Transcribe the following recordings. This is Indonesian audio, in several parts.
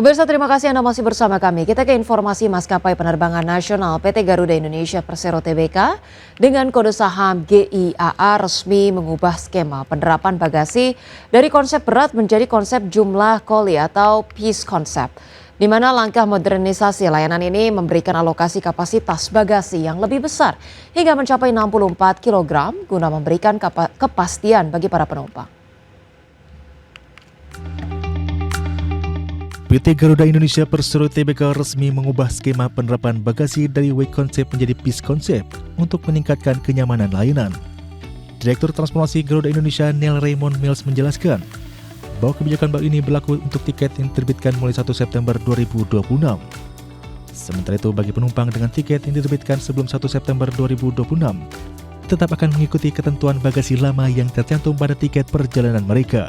Pemirsa, terima kasih Anda masih bersama kami. Kita ke informasi maskapai penerbangan nasional PT Garuda Indonesia Persero Tbk dengan kode saham GIAA resmi mengubah skema penerapan bagasi dari konsep berat menjadi konsep jumlah koli atau piece concept, di mana langkah modernisasi layanan ini memberikan alokasi kapasitas bagasi yang lebih besar hingga mencapai 64 kg guna memberikan kepastian bagi para penumpang. PT Garuda Indonesia Persero Tbk resmi mengubah skema penerapan bagasi dari weight concept menjadi piece concept untuk meningkatkan kenyamanan layanan. Direktur Transformasi Garuda Indonesia Neil Raymond Mills menjelaskan bahwa kebijakan baru ini berlaku untuk tiket yang diterbitkan mulai 1 September 2026. Sementara itu bagi penumpang dengan tiket yang diterbitkan sebelum 1 September 2026 tetap akan mengikuti ketentuan bagasi lama yang tercantum pada tiket perjalanan mereka.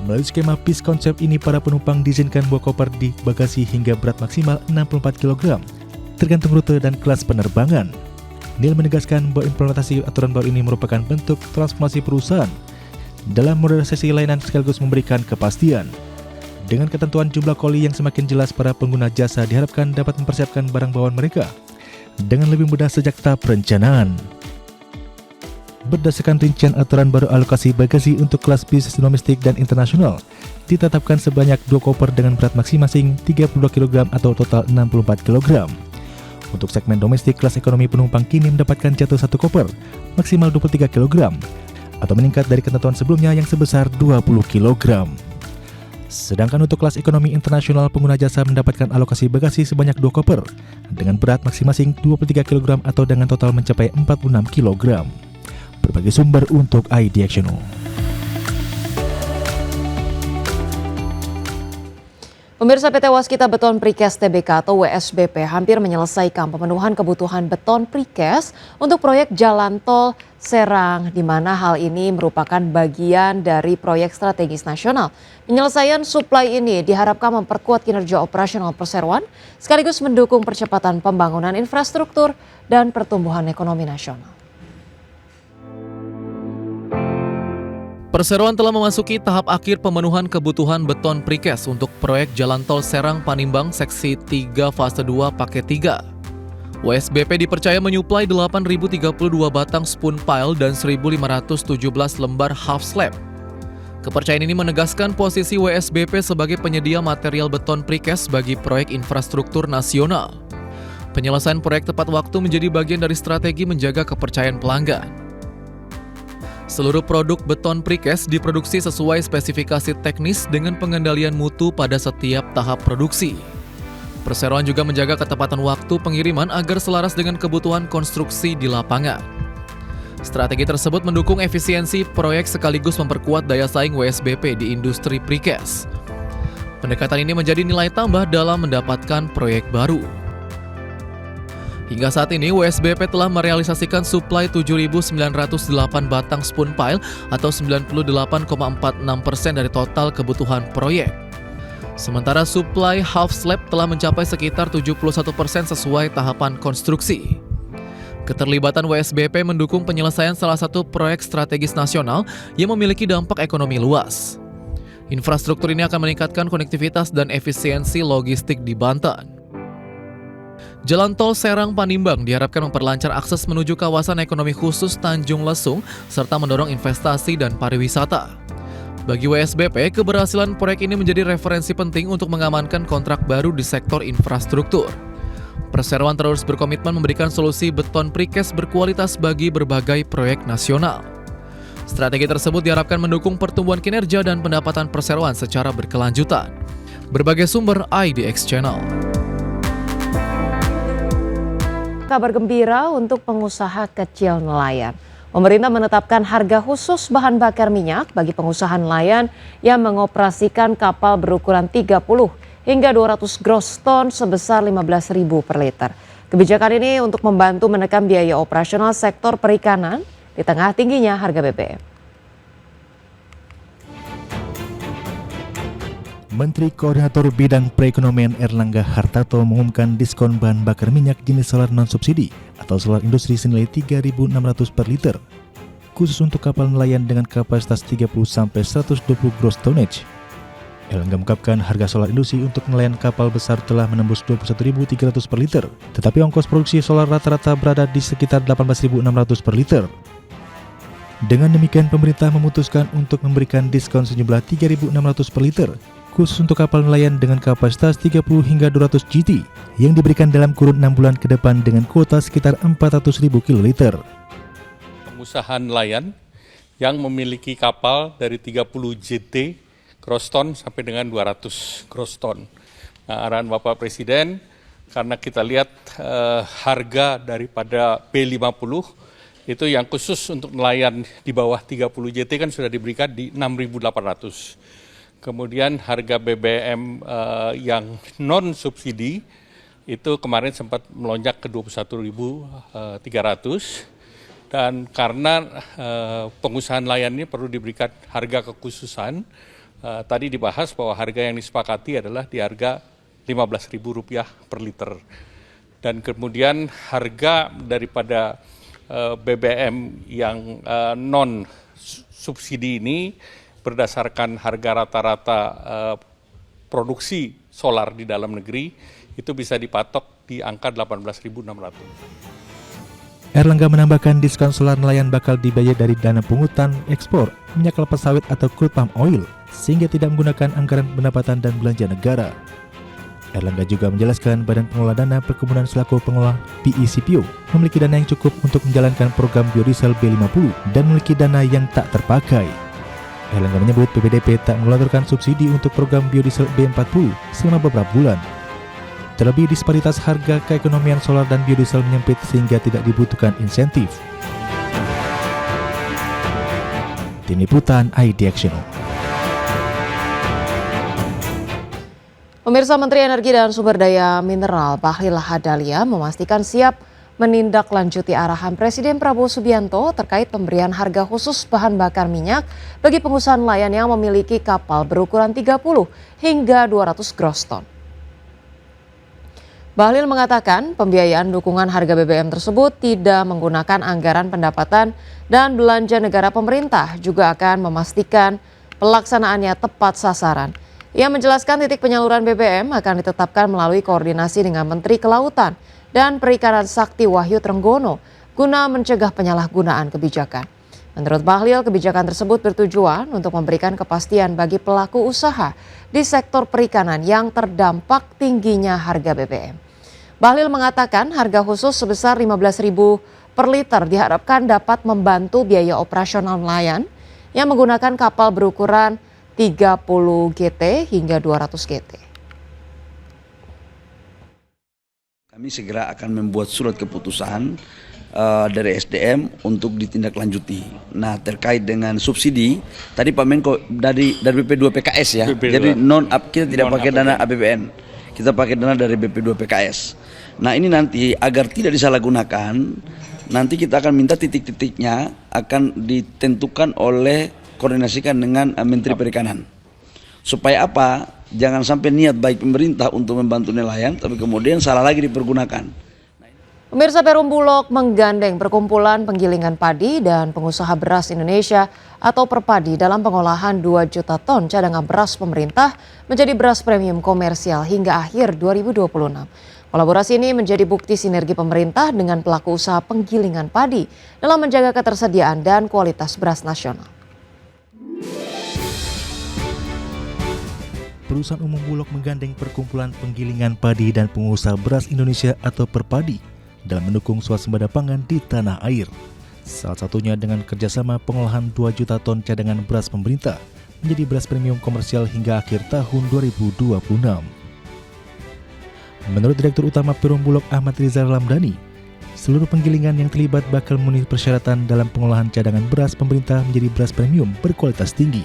Melalui skema piece concept ini, para penumpang diizinkan bawa koper di bagasi hingga berat maksimal 64 kg, tergantung rute dan kelas penerbangan. Neil menegaskan bahwa implementasi aturan baru ini merupakan bentuk transformasi perusahaan dalam modernisasi layanan sekaligus memberikan kepastian. Dengan ketentuan jumlah koli yang semakin jelas, para pengguna jasa diharapkan dapat mempersiapkan barang bawaan mereka dengan lebih mudah sejak tahap perencanaan. Berdasarkan rincian aturan baru, alokasi bagasi untuk kelas bisnis domestik dan internasional ditetapkan sebanyak 2 koper dengan berat masing-masing 32 kg atau total 64 kg. Untuk segmen domestik, kelas ekonomi penumpang kini mendapatkan jatuh 1 koper maksimal 23 kg atau meningkat dari ketentuan sebelumnya yang sebesar 20 kg. Sedangkan untuk kelas ekonomi internasional, pengguna jasa mendapatkan alokasi bagasi sebanyak 2 koper dengan berat masing-masing 23 kg atau dengan total mencapai 46 kg. Berbagai sumber untuk ID Actiono. Pemirsa, PT Waskita Beton Precast Tbk atau WSBP hampir menyelesaikan pemenuhan kebutuhan beton precast untuk proyek Jalan Tol Serang, di mana hal ini merupakan bagian dari proyek strategis nasional. Penyelesaian suplai ini diharapkan memperkuat kinerja operasional perseroan sekaligus mendukung percepatan pembangunan infrastruktur dan pertumbuhan ekonomi nasional. Perseroan telah memasuki tahap akhir pemenuhan kebutuhan beton precast untuk proyek Jalan Tol Serang Panimbang Seksi 3 Fase 2 Paket 3. WSBP dipercaya menyuplai 8.032 batang spoon pile dan 1.517 lembar half slab. Kepercayaan ini menegaskan posisi WSBP sebagai penyedia material beton precast bagi proyek infrastruktur nasional. Penyelesaian proyek tepat waktu menjadi bagian dari strategi menjaga kepercayaan pelanggan. Seluruh produk beton precast diproduksi sesuai spesifikasi teknis dengan pengendalian mutu pada setiap tahap produksi. Perseroan juga menjaga ketepatan waktu pengiriman agar selaras dengan kebutuhan konstruksi di lapangan. Strategi tersebut mendukung efisiensi proyek sekaligus memperkuat daya saing WSBP di industri precast. Pendekatan ini menjadi nilai tambah dalam mendapatkan proyek baru. Hingga saat ini, WSBP telah merealisasikan suplai 7.908 batang spoon pile atau 98,46% dari total kebutuhan proyek. Sementara suplai half slab telah mencapai sekitar 71% sesuai tahapan konstruksi. Keterlibatan WSBP mendukung penyelesaian salah satu proyek strategis nasional yang memiliki dampak ekonomi luas. Infrastruktur ini akan meningkatkan konektivitas dan efisiensi logistik di Banten. Jalan Tol Serang Panimbang diharapkan memperlancar akses menuju kawasan ekonomi khusus Tanjung Lesung serta mendorong investasi dan pariwisata. Bagi WSBP, keberhasilan proyek ini menjadi referensi penting untuk mengamankan kontrak baru di sektor infrastruktur. Perseroan terus berkomitmen memberikan solusi beton precast berkualitas bagi berbagai proyek nasional. Strategi tersebut diharapkan mendukung pertumbuhan kinerja dan pendapatan perseroan secara berkelanjutan. Berbagai sumber IDX Channel. Kabar gembira untuk pengusaha kecil nelayan. Pemerintah menetapkan harga khusus bahan bakar minyak bagi pengusaha nelayan yang mengoperasikan kapal berukuran 30 hingga 200 gross ton sebesar 15.000 per liter. Kebijakan ini untuk membantu menekan biaya operasional sektor perikanan di tengah tingginya harga BBM. Menteri Koordinator Bidang Perekonomian Erlangga Hartarto mengumumkan diskon bahan bakar minyak jenis solar non-subsidi atau solar industri senilai 3.600 per liter, khusus untuk kapal nelayan dengan kapasitas 30-120 gross tonnage. Erlangga mengungkapkan harga solar industri untuk nelayan kapal besar telah menembus 21.300 per liter, tetapi ongkos produksi solar rata-rata berada di sekitar 18.600 per liter. Dengan demikian, pemerintah memutuskan untuk memberikan diskon sejumlah 3.600 per liter, khusus untuk kapal nelayan dengan kapasitas 30 hingga 200 GT, yang diberikan dalam kurun 6 bulan ke depan dengan kuota sekitar 400.000 kiloliter. Pengusaha nelayan yang memiliki kapal dari 30 GT gross ton sampai dengan 200 gross ton. Nah, arahan Bapak Presiden, karena kita lihat harga daripada P50 itu yang khusus untuk nelayan di bawah 30 JT kan sudah diberikan di 6.800. Kemudian harga BBM yang non subsidi itu kemarin sempat melonjak ke 21.300, dan karena pengusaha nelayan ini perlu diberikan harga kekhususan, tadi dibahas bahwa harga yang disepakati adalah di harga Rp15.000 per liter. Dan kemudian harga daripada BBM yang non subsidi ini berdasarkan harga rata-rata produksi solar di dalam negeri itu bisa dipatok di angka 18.600. Erlangga menambahkan diskon solar nelayan bakal dibayar dari dana pungutan ekspor minyak kelapa sawit atau crude palm oil, sehingga tidak menggunakan anggaran pendapatan dan belanja negara. Erlangga juga menjelaskan Badan Pengelola Dana Perkebunan selaku pengelola PECPO memiliki dana yang cukup untuk menjalankan program biodiesel B50 dan memiliki dana yang tak terpakai. Erlangga menyebut BPDP tak mengelontorkan subsidi untuk program biodiesel B40 selama beberapa bulan. Terlebih disparitas harga keekonomian solar dan biodiesel menyempit sehingga tidak dibutuhkan insentif. Tim Liputan IDXNO. Pemirsa, Menteri Energi dan Sumber Daya Mineral Bahlil Lahadalia memastikan siap menindaklanjuti arahan Presiden Prabowo Subianto terkait pemberian harga khusus bahan bakar minyak bagi pengusaha nelayan yang memiliki kapal berukuran 30 hingga 200 gross ton. Bahlil mengatakan pembiayaan dukungan harga BBM tersebut tidak menggunakan anggaran pendapatan dan belanja negara pemerintah, juga akan memastikan pelaksanaannya tepat sasaran. Ia menjelaskan titik penyaluran BBM akan ditetapkan melalui koordinasi dengan Menteri Kelautan dan Perikanan Sakti Wahyu Trenggono guna mencegah penyalahgunaan kebijakan. Menurut Bahlil, kebijakan tersebut bertujuan untuk memberikan kepastian bagi pelaku usaha di sektor perikanan yang terdampak tingginya harga BBM. Bahlil mengatakan harga khusus sebesar Rp15.000 per liter diharapkan dapat membantu biaya operasional nelayan yang menggunakan kapal berukuran 30 GT hingga 200 GT. Kami segera akan membuat surat keputusan dari SDM untuk ditindaklanjuti. Nah, terkait dengan subsidi, tadi Pak Menko dari BP2 PKS ya. Jadi kita tidak pakai dana APBN. Kita pakai dana dari BP2 PKS. Nah, ini nanti agar tidak disalahgunakan, nanti kita akan minta titik-titiknya akan ditentukan oleh koordinasikan dengan Menteri Perikanan. Supaya apa? Jangan sampai niat baik pemerintah untuk membantu nelayan, tapi kemudian salah lagi dipergunakan. Pemirsa, Perum Bulog menggandeng Perkumpulan Penggilingan Padi dan Pengusaha Beras Indonesia atau Perpadi dalam pengolahan 2 juta ton cadangan beras pemerintah menjadi beras premium komersial hingga akhir 2026. Kolaborasi ini menjadi bukti sinergi pemerintah dengan pelaku usaha penggilingan padi dalam menjaga ketersediaan dan kualitas beras nasional. Perusahaan Umum Bulog menggandeng Perkumpulan Penggilingan Padi dan Pengusaha Beras Indonesia atau Perpadi dalam mendukung swasembada pangan di tanah air. Salah satunya dengan kerjasama pengolahan 2 juta ton cadangan beras pemerintah menjadi beras premium komersial hingga akhir tahun 2026. Menurut Direktur Utama Perum Bulog Ahmad Rizal Lamdani, seluruh penggilingan yang terlibat bakal memenuhi persyaratan dalam pengolahan cadangan beras pemerintah menjadi beras premium berkualitas tinggi.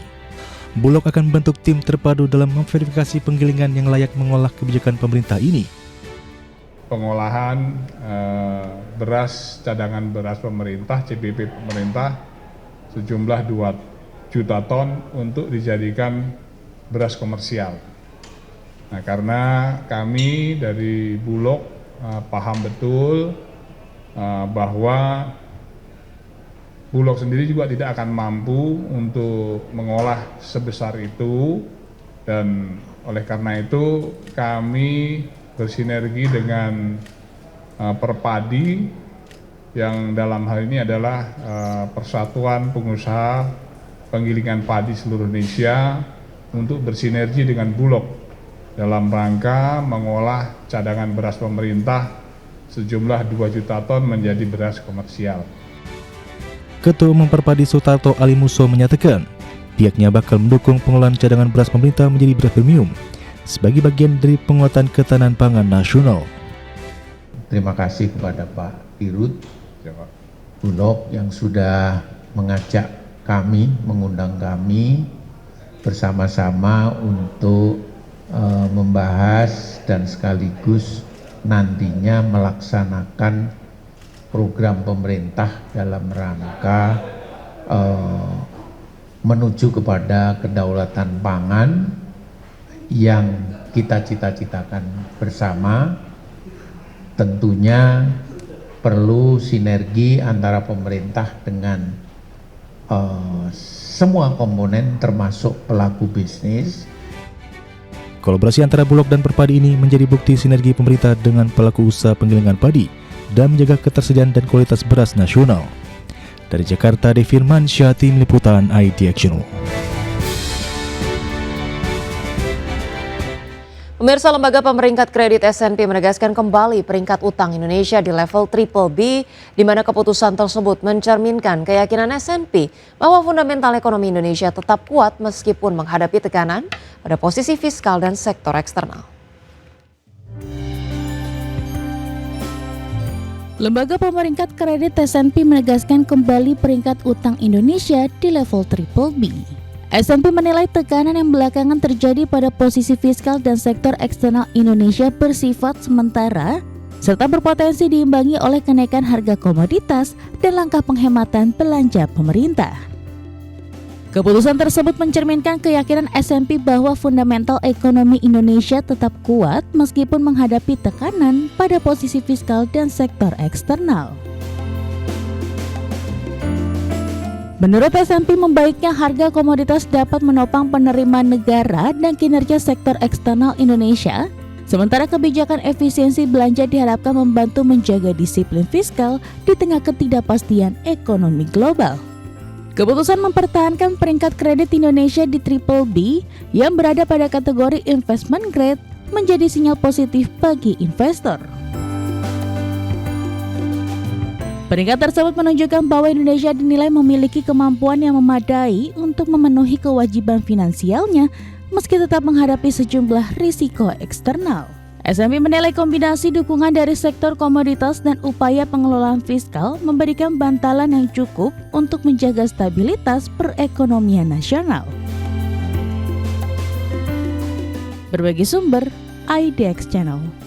Bulog akan membentuk tim terpadu dalam memverifikasi penggilingan yang layak mengolah kebijakan pemerintah ini. Pengolahan beras cadangan beras pemerintah, CBP pemerintah sejumlah 2 juta ton untuk dijadikan beras komersial. Nah, karena kami dari Bulog paham betul bahwa Bulog sendiri juga tidak akan mampu untuk mengolah sebesar itu Dan oleh karena itu kami bersinergi dengan Perpadi yang dalam hal ini adalah Persatuan Pengusaha Penggilingan Padi seluruh Indonesia untuk bersinergi dengan Bulog dalam rangka mengolah cadangan beras pemerintah sejumlah 2 juta ton menjadi beras komersial. Ketua Umum Perpadi Sutarto Alimuso menyatakan pihaknya bakal mendukung pengelolaan cadangan beras pemerintah menjadi beras premium sebagai bagian dari penguatan ketahanan pangan nasional. Terima kasih kepada Pak Dirut Bulog yang sudah mengajak kami, mengundang kami bersama-sama untuk membahas dan sekaligus nantinya melaksanakan program pemerintah dalam rangka menuju kepada kedaulatan pangan yang kita cita-citakan bersama. Tentunya perlu sinergi antara pemerintah dengan semua komponen termasuk pelaku bisnis. Kolaborasi antara Bulog dan Perpadi ini menjadi bukti sinergi pemerintah dengan pelaku usaha penggilingan padi dan menjaga ketersediaan dan kualitas beras nasional. Dari Jakarta, Devirman Syah, Tim Liputan IDX Channel. Pemirsa, Lembaga Pemeringkat Kredit S&P menegaskan kembali peringkat utang Indonesia di level BBB, di mana keputusan tersebut mencerminkan keyakinan S&P bahwa fundamental ekonomi Indonesia tetap kuat meskipun menghadapi tekanan pada posisi fiskal dan sektor eksternal. Lembaga Pemeringkat Kredit S&P menegaskan kembali peringkat utang Indonesia di level BBB. S&P menilai tekanan yang belakangan terjadi pada posisi fiskal dan sektor eksternal Indonesia bersifat sementara, serta berpotensi diimbangi oleh kenaikan harga komoditas dan langkah penghematan belanja pemerintah. Keputusan tersebut mencerminkan keyakinan S&P bahwa fundamental ekonomi Indonesia tetap kuat meskipun menghadapi tekanan pada posisi fiskal dan sektor eksternal. Menurut S&P, membaiknya harga komoditas dapat menopang penerimaan negara dan kinerja sektor eksternal Indonesia, sementara kebijakan efisiensi belanja diharapkan membantu menjaga disiplin fiskal di tengah ketidakpastian ekonomi global. Keputusan mempertahankan peringkat kredit Indonesia di BBB yang berada pada kategori investment grade menjadi sinyal positif bagi investor. Peringkat tersebut menunjukkan bahwa Indonesia dinilai memiliki kemampuan yang memadai untuk memenuhi kewajiban finansialnya meski tetap menghadapi sejumlah risiko eksternal. S&P menilai kombinasi dukungan dari sektor komoditas dan upaya pengelolaan fiskal memberikan bantalan yang cukup untuk menjaga stabilitas perekonomian nasional. Berbagi sumber, IDX Channel.